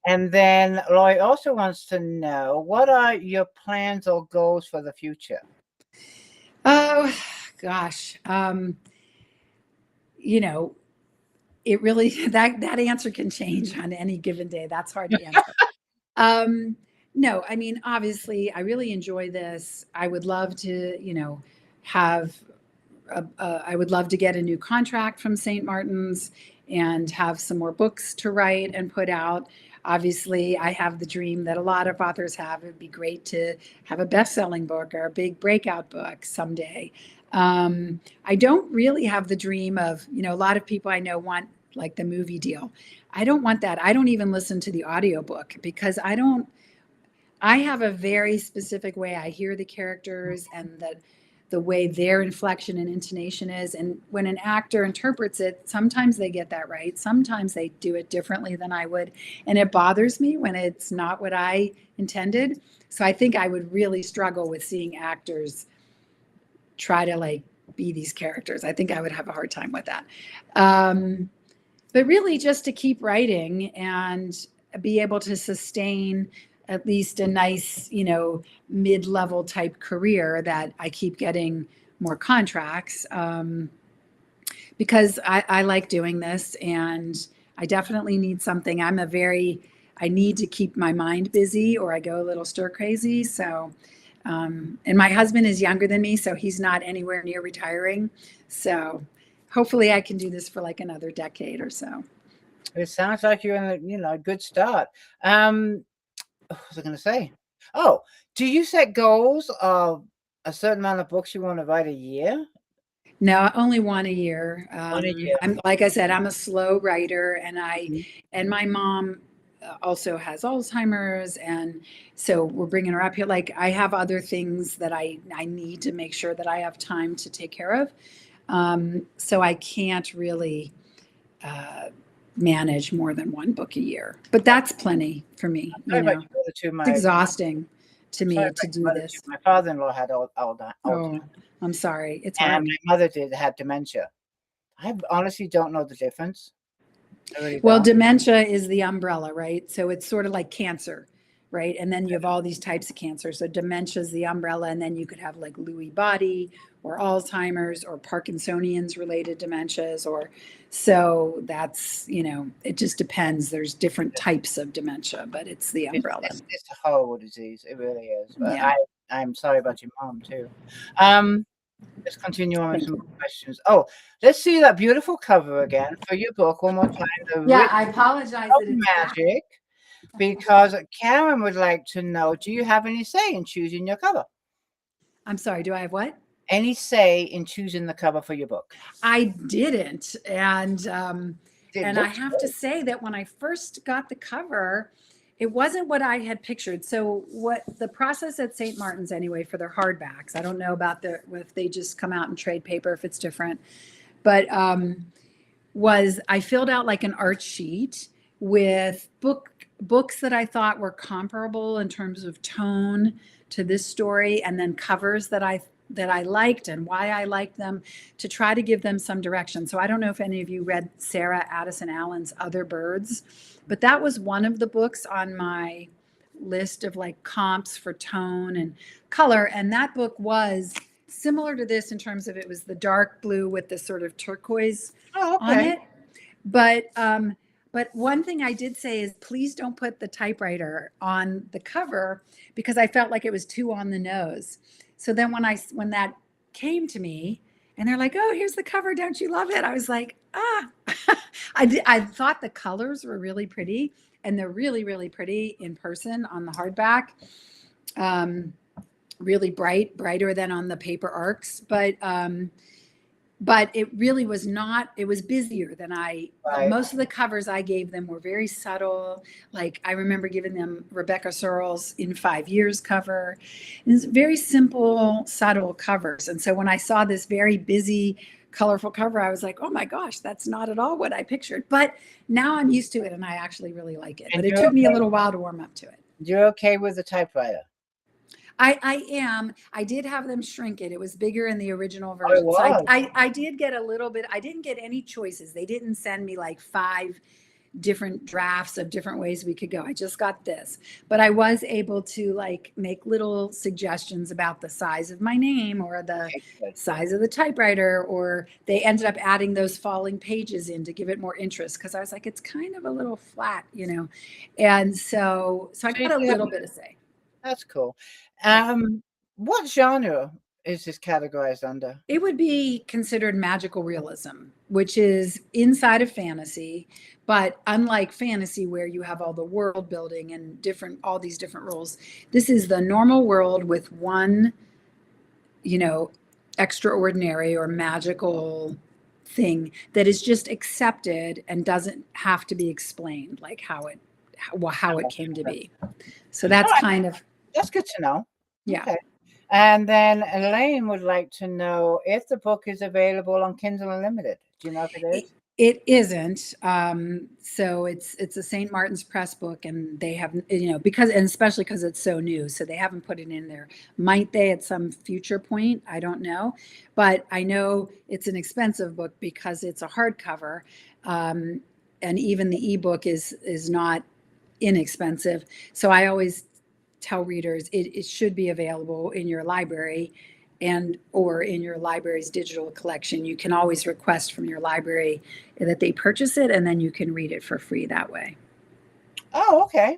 And then Roy also wants to know, what are your plans or goals for the future? Oh, gosh. It really, that answer can change on any given day. That's hard to answer. No, I mean, obviously, I really enjoy this. I would love to, I would love to get a new contract from St. Martin's and have some more books to write and put out. Obviously, I have the dream that a lot of authors have. It'd be great to have a best-selling book or a big breakout book someday. I don't really have the dream of, a lot of people I know want like the movie deal. I don't want that. I don't even listen to the audiobook because I have a very specific way I hear the characters and the way their inflection and intonation is. And when an actor interprets it, sometimes they get that right. Sometimes they do it differently than I would. And it bothers me when it's not what I intended. So I think I would really struggle with seeing actors try to like be these characters. I think I would have a hard time with that. But really just to keep writing and be able to sustain at least a nice, mid-level type career that I keep getting more contracts because I like doing this, and I definitely need something. I need to keep my mind busy or I go a little stir crazy. So, and my husband is younger than me, so he's not anywhere near retiring. So hopefully I can do this for like another decade or so. It sounds like you're in a good start. What was I going to say? Oh, do you set goals of a certain amount of books you want to write a year? No, only one a year. One a year. Like I said, I'm a slow writer, and my mom also has Alzheimer's, and so we're bringing her up here. Like I have other things that I need to make sure that I have time to take care of. So I can't really manage more than one book a year, but that's plenty for me. It's exhausting to me to do this. My father-in-law had Alzheimer's. Oh, I'm sorry. It's hard. hard. My mother had dementia. I honestly don't know the difference. Well, dementia is the umbrella, right? So it's sort of like cancer, right? And then you have all these types of cancer. So dementia is the umbrella, and then you could have like Lewy body or Alzheimer's or Parkinsonians related dementias, or so that's, it just depends. There's different types of dementia, but it's the umbrella. It's a horrible disease. It really is. But Yeah. I'm sorry about your mom too. Let's continue on with some more questions. Oh, let's see that beautiful cover again for your book one more time. Yeah, I apologize that it's magic, because Karen would like to know, do you have any say in choosing your cover? I'm sorry, do I have what? Any say in choosing the cover for your book? I didn't. And I have to say that when I first got the cover, it wasn't what I had pictured. So what the process at St. Martin's anyway for their hardbacks, I don't know about if they just come out and trade paper, if it's different, but was I filled out like an art sheet with books that I thought were comparable in terms of tone to this story, and then covers that I liked and why I liked them, to try to give them some direction. So I don't know if any of you read Sarah Addison Allen's Other Birds, but that was one of the books on my list of like comps for tone and color. And that book was similar to this in terms of it was the dark blue with the sort of turquoise on it. But one thing I did say is, please don't put the typewriter on the cover, because I felt like it was too on the nose. So then when that came to me and they're like, oh, here's the cover, don't you love it? I was like, I thought the colors were really pretty, and they're really, really pretty in person on the hardback. Really brighter than on the paper arcs, but it really was not, it was busier than most of the covers I gave them were very subtle. Like I remember giving them Rebecca Searle's In 5 Years cover. It's very simple, subtle covers. And so when I saw this very busy, colorful cover, I was like, oh my gosh, that's not at all what I pictured. But now I'm used to it and I actually really like it. But it took me a little while to warm up to it. You're okay with the typewriter? I am. I did have them shrink it. It was bigger in the original version. Oh, so I did get a little bit. I didn't get any choices. They didn't send me like 5 different drafts of different ways we could go. I just got this. But I was able to like make little suggestions about the size of my name or the size of the typewriter, or they ended up adding those falling pages in to give it more interest, because I was like, it's kind of a little flat, And so I got a little bit of say. That's cool. What genre is this categorized under? It would be considered magical realism, which is inside of fantasy, but unlike fantasy where you have all the world building and all these different rules, this is the normal world with one, extraordinary or magical thing that is just accepted and doesn't have to be explained, like how it came to be. So that's that's good to know. Yeah. Okay. And then Elaine would like to know if the book is available on Kindle Unlimited. Do you know if it is? It isn't. So it's a St. Martin's Press book, and they have, especially because it's so new, so they haven't put it in there. Might they at some future point? I don't know. But I know it's an expensive book because it's a hardcover. And even the ebook is not inexpensive. So I always tell readers it should be available in your library or in your library's digital collection. You can always request from your library that they purchase it, and then you can read it for free that way. Oh, okay.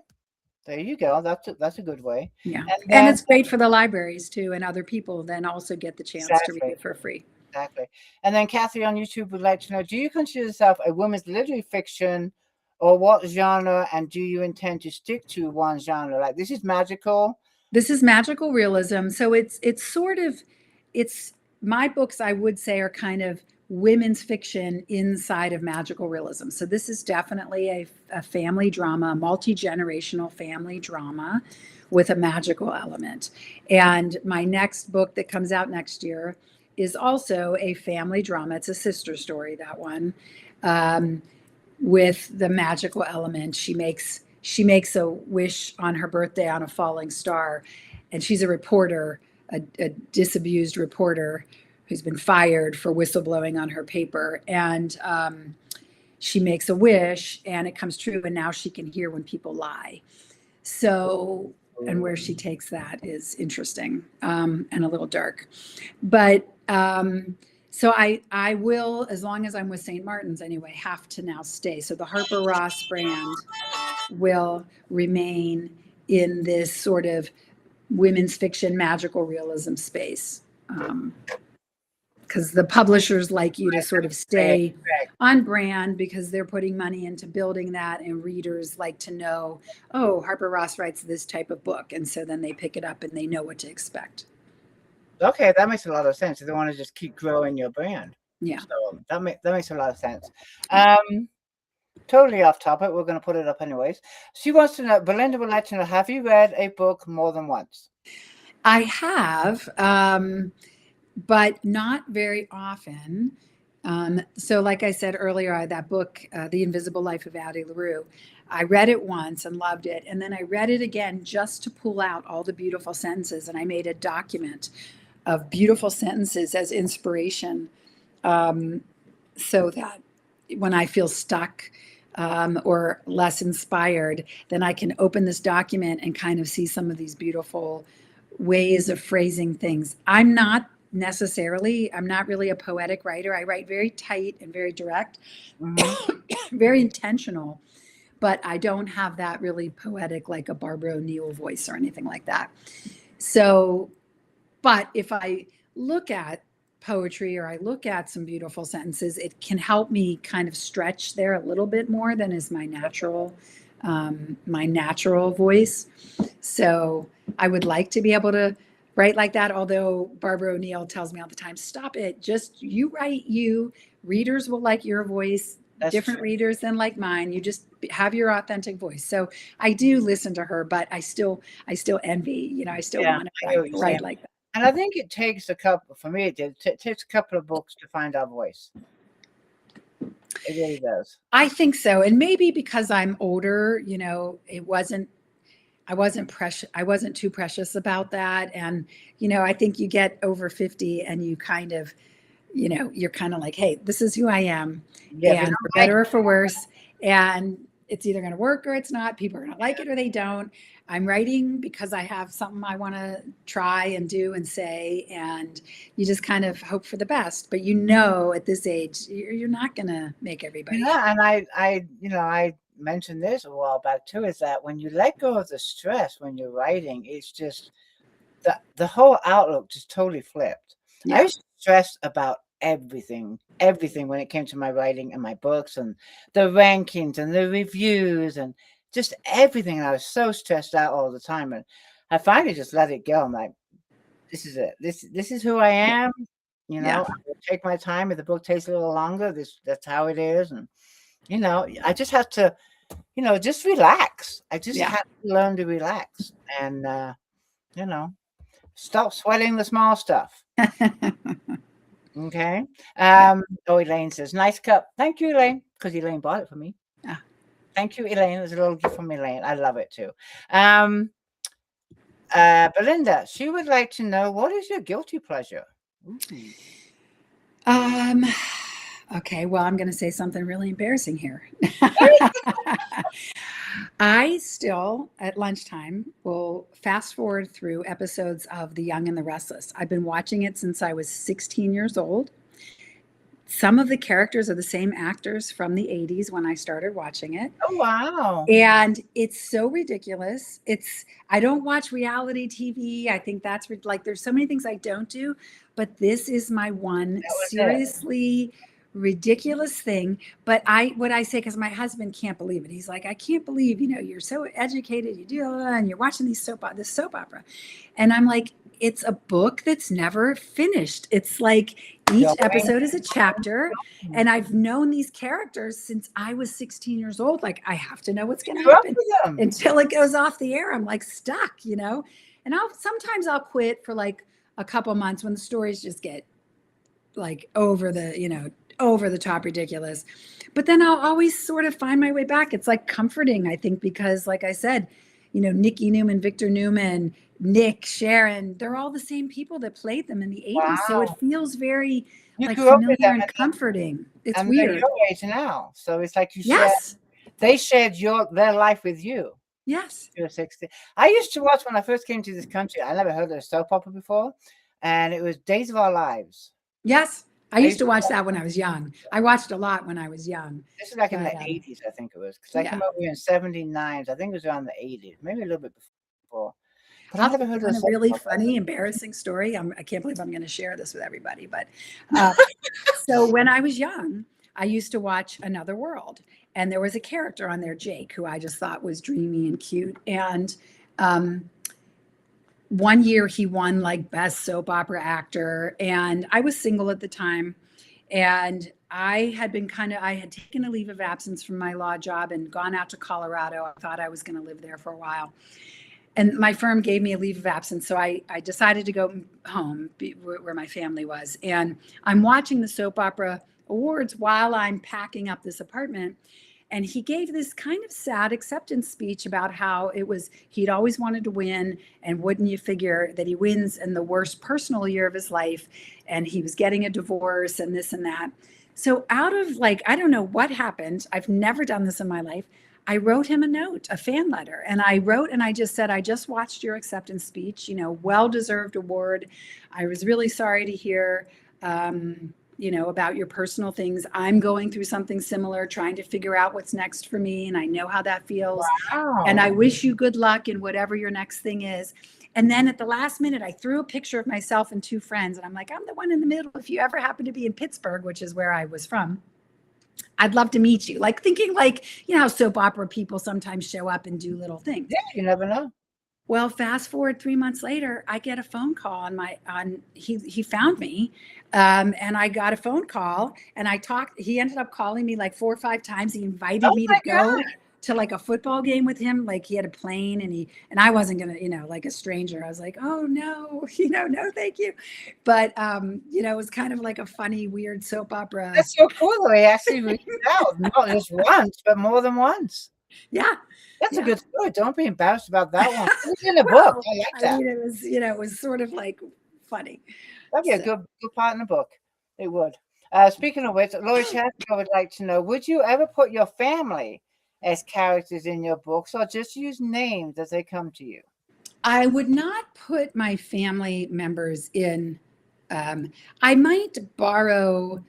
There you go. That's a good way. Yeah. And it's great for the libraries too, and other people then also get the chance to read it for free. Exactly. And then Kathy on YouTube would like to know, do you consider yourself a women's literary fiction, or what genre, and do you intend to stick to one genre? Like, this is magical. This is magical realism. So it's my books, I would say, are kind of women's fiction inside of magical realism. So this is definitely a family drama, a multi-generational family drama with a magical element. And my next book that comes out next year is also a family drama. It's a sister story, that one. With the magical element. She makes a wish on her birthday on a falling star, and she's a reporter, a disabused reporter who's been fired for whistleblowing on her paper, and she makes a wish and it comes true, and now she can hear when people lie. So, and where she takes that is interesting, and a little dark. But so I will, as long as I'm with St. Martin's anyway, have to now stay. So the Harper Ross brand will remain in this sort of women's fiction, magical realism space. Because the publishers like you to sort of stay on brand because they're putting money into building that, and readers like to know, oh, Harper Ross writes this type of book, and so then they pick it up and they know what to expect. Okay, that makes a lot of sense. You don't want to just keep growing your brand. Yeah. So that makes a lot of sense. Totally off topic. We're going to put it up anyways. She wants to know, Belinda would like to know, have you read a book more than once? I have, but not very often. So like I said earlier, that book, The Invisible Life of Addie LaRue, I read it once and loved it. And then I read it again just to pull out all the beautiful sentences. And I made a document of beautiful sentences as inspiration, so that when I feel stuck or less inspired, then I can open this document and kind of see some of these beautiful ways of phrasing things. I'm not really a poetic writer. I write very tight and very direct, very intentional, but I don't have that really poetic, like a Barbara O'Neill voice or anything like that. So, but if I look at poetry or I look at some beautiful sentences, it can help me kind of stretch there a little bit more than is my natural voice. So I would like to be able to write like that, although Barbara O'Neill tells me all the time, stop it, just you write you. Readers will like your voice. That's different true. Readers than like mine. You just have your authentic voice. So I do listen to her, but I still envy, I still want to write like that. And I think it takes a couple, for me, it takes a couple of books to find our voice. It really does. I think so. And maybe because I'm older, I wasn't too precious about that. And, I think you get over 50 and you kind of, you're kind of like, hey, this is who I am. And for better or for worse. And it's either going to work or it's not. People are going to like it or they don't. I'm writing because I have something I want to try and do and say, and you just kind of hope for the best. But at this age, you're not going to make everybody. Yeah, and I mentioned this a while back too, is that when you let go of the stress when you're writing, it's just the whole outlook just totally flipped. Yeah. I was stressed about everything when it came to my writing and my books and the rankings and the reviews and just everything. And I was so stressed out all the time. And I finally just let it go. I'm like, this is it. This is who I am. I will take my time. If the book takes a little longer, that's how it is. And, I just have to, just relax. I just have to learn to relax and, stop sweating the small stuff. Okay. Elaine says, nice cup. Thank you, Elaine, because Elaine bought it for me. Thank you, Elaine. There's a little gift from Elaine. I love it too. Belinda, she would like to know, what is your guilty pleasure? Okay, well, I'm going to say something really embarrassing here. I still, at lunchtime, will fast forward through episodes of The Young and the Restless. I've been watching it since I was 16 years old. Some of the characters are the same actors from the 80s when I started watching it. Oh, wow. And it's so ridiculous. I don't watch reality TV. I think that's there's so many things I don't do, but this is my one seriously ridiculous thing. But what I say, because my husband can't believe it. He's like, I can't believe, you're so educated, you do, and you're watching this soap opera. And I'm like, it's a book that's never finished. It's like each episode is a chapter. And I've known these characters since I was 16 years old. Like, I have to know what's going to happen until it goes off the air. I'm like stuck, and sometimes I'll quit for like a couple months when the stories just get like over the top ridiculous. But then I'll always sort of find my way back. It's like comforting, I think, because like I said, Nikki Newman, Victor Newman, Nick, Sharon, they're all the same people that played them in the 80s. Wow. So it feels very familiar and comforting. It's weird. They're your age now. So it's like they shared their life with you. Yes. You're 60. I used to watch when I first came to this country. I never heard of a soap opera before, and it was Days of Our Lives. Yes. I I used used to to watch watch that when I was young. I watched a lot when I was young, this is like in but the 80s, I think it was, because I yeah. came over here in '79. So I think it was around the 80s, maybe a little bit before. But I I'll tell never heard you of a one soap really opera. funny, embarrassing story. I can't believe I'm going to share this with everybody. But uh, so when I was young, I used to watch Another World, and there was a character on there, Jake, who I just thought was dreamy and cute. And um, one year he won like best soap opera actor, and I was single at the time. And I had taken a leave of absence from my law job and gone out to Colorado. I thought I was going to live there for a while. And my firm gave me a leave of absence. So I decided to go home where my family was. And I'm watching the soap opera awards while I'm packing up this apartment. And he gave this kind of sad acceptance speech about how he'd always wanted to win. And wouldn't you figure that he wins in the worst personal year of his life? And he was getting a divorce and this and that. So out of like, I don't know what happened. I've never done this in my life. I wrote him a note, a fan letter, and I just said, I just watched your acceptance speech, well-deserved award. I was really sorry to hear, about your personal things. I'm going through something similar, trying to figure out what's next for me. And I know how that feels. And Wow. I wish you good luck in whatever your next thing is. And then at the last minute, I threw a picture of myself and two friends. And I'm like, I'm the one in the middle. If you ever happen to be in Pittsburgh, which is where I was from, I'd love to meet you. Like thinking like, how soap opera people sometimes show up and do little things. Yeah, you never know. Well, fast forward 3 months later, I get a phone call he found me. And I got a phone call and he ended up calling me like 4 or 5 times. He invited Oh me to my go God. to like a football game with him. Like he had a plane and I wasn't going to, like a stranger. I was like, oh no, no, thank you. But, it was kind of like a funny, weird soap opera. That's so cool that he actually reached out, not just once, but more than once. Yeah. That's a Yeah. good story. Don't be embarrassed about that one. Put it in a book. Well, I like I that. mean, it was sort of like funny. That'd be a So, good part in the book. It would. Speaking of which, Lori Chapka would like to know, would you ever put your family as characters in your books or just use names as they come to you? I would not put my family members in. I might borrow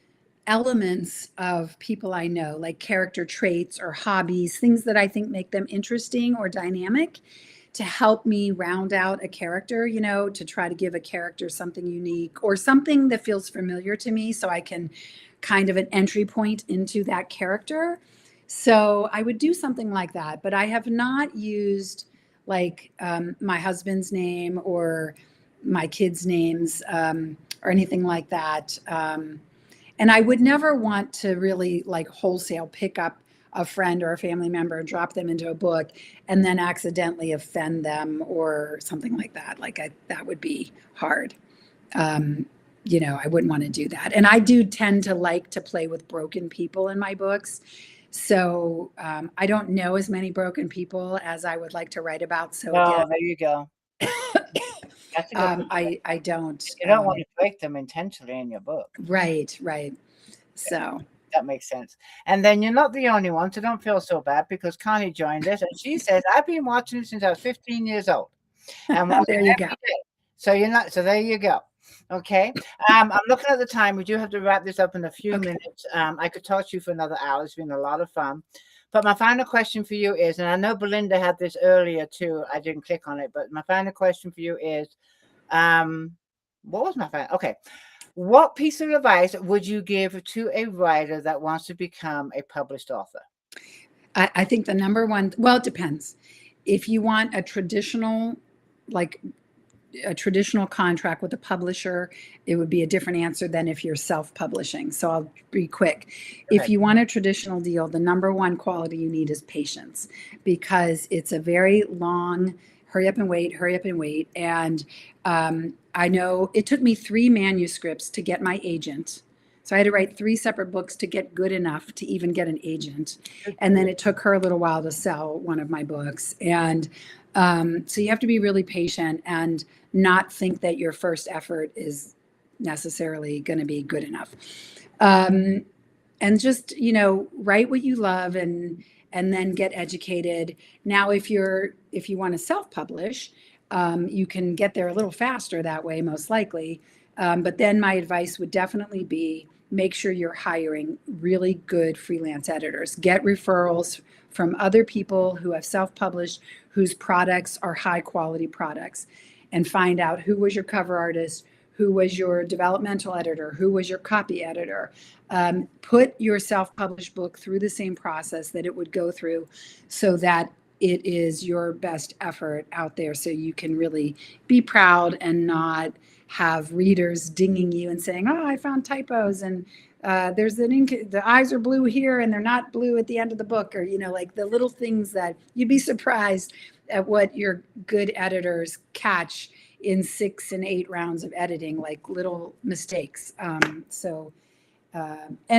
elements of people I know, like character traits or hobbies, things that I think make them interesting or dynamic to help me round out a character, to try to give a character something unique or something that feels familiar to me so I can kind of an entry point into that character. So I would do something like that, but I have not used like my husband's name or my kids' names or anything like that. And I would never want to really like wholesale pick up a friend or a family member and drop them into a book and then accidentally offend them or something like that. That would be hard. I wouldn't want to do that. And I do tend to like to play with broken people in my books. So I don't know as many broken people as I would like to write about. So again, Oh, there you go. That's a good perspective. I don't. You don't want to break them intentionally in your book. Right. Yeah, So that makes sense. And then you're not the only one, so don't feel so bad because Connie joined us and she says, I've been watching it since I was 15 years old and watch there it you go. every day. So you're not, so there you go. Okay. I'm looking at the time. We do have to wrap this up in a few minutes. I could talk to you for another hour. It's been a lot of fun. But my final question for you is, and I know Belinda had this earlier too. I didn't click on it, but my final question for you is, what was my final? Okay. What piece of advice would you give to a writer that wants to become a published author? I think the number one, well, it depends. If you want a traditional contract with a publisher, it would be a different answer than if you're self-publishing. So I'll be quick. If you want a traditional deal, the number one quality you need is patience, because it's a very long hurry up and wait. And I know it took me 3 manuscripts to get my agent. So I had to write 3 separate books to get good enough to even get an agent. And then it took her a little while to sell one of my books. And so you have to be really patient and not think that your first effort is necessarily going to be good enough. And just, write what you love and and then get educated. Now, if you want to self-publish, you can get there a little faster that way, most likely. But then my advice would definitely be make sure you're hiring really good freelance editors. Get referrals from other people who have self-published, whose products are high quality products, and find out who was your cover artist, who was your developmental editor, who was your copy editor. Put your self-published book through the same process that it would go through, so that it is your best effort out there, so you can really be proud and not have readers dinging you and saying, oh, I found typos, and there's an ink, the eyes are blue here and they're not blue at the end of the book, or, like the little things that you'd be surprised at what your good editors catch in 6 and 8 rounds of editing, like little mistakes. And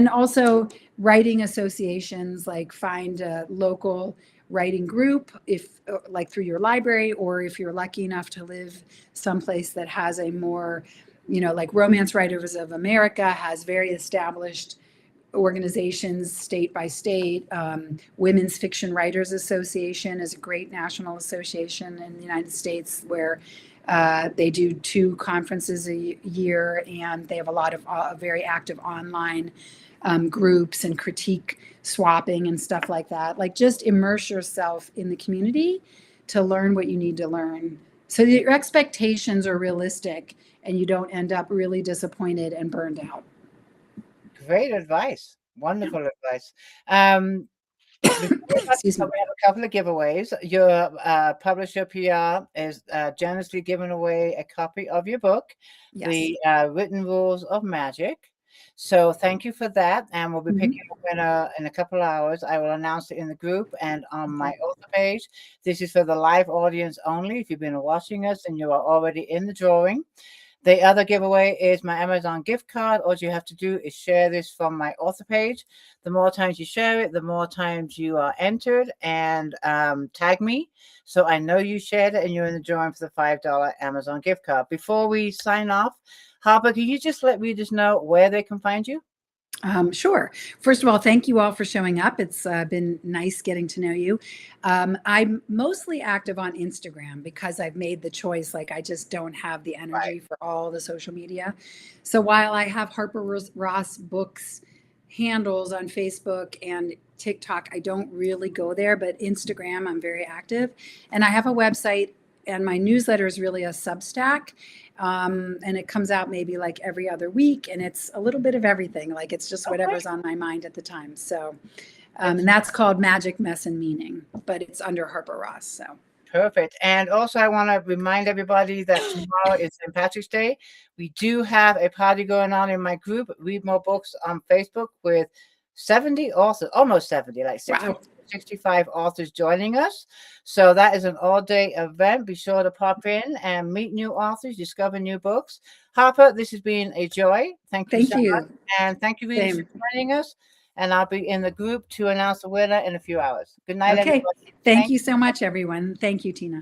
also writing associations, like find a local writing group, if like through your library, or if you're lucky enough to live someplace that has a more, like Romance Writers of America has very established organizations state by state. Women's Fiction Writers Association is a great national association in the United States, where they do 2 conferences a year, and they have a lot of very active online groups and critique swapping and stuff like that. Like, just immerse yourself in the community to learn what you need to learn, so that your expectations are realistic and you don't end up really disappointed and burned out. Great advice. Wonderful advice. Excuse me. We have a couple of giveaways. Your publisher PR is generously giving away a copy of your book, Yes. The Written Rules of Magic. So thank you for that. And we'll be picking up in a couple of hours. I will announce it in the group and on my author page. This is for the live audience only. If you've been watching us and you are already in the drawing. The other giveaway is my Amazon gift card. All you have to do is share this from my author page. The more times you share it, the more times you are entered, and tag me, so I know you shared it and you're in the drawing for the $5 Amazon gift card. Before we sign off, Harper, can you just let readers know where they can find you? Sure. First of all, thank you all for showing up. It's been nice getting to know you. I'm mostly active on Instagram because I've made the choice, like I just don't have the energy for all the social media. So while I have Harper Ross Books handles on Facebook and TikTok, I don't really go there, but Instagram, I'm very active. And I have a website, and my newsletter is really a Substack. And it comes out maybe like every other week, and it's a little bit of everything. Like, it's just whatever's on my mind at the time. So, and that's called Magic, Mess, and Meaning, but it's under Harper Ross. So perfect. And also, I want to remind everybody that tomorrow is St. Patrick's Day. We do have a party going on in my group, Read More Books, on Facebook, with 70 authors, almost 70, like 60. Wow. 65 authors joining us. So that is an all-day event. Be sure to pop in and meet new authors, discover new books. Harper, this has been a joy. Thank you so much. And thank you really for joining us. And I'll be in the group to announce the winner in a few hours. Good night, everybody. Thank you so much, everyone. Thank you, Tina.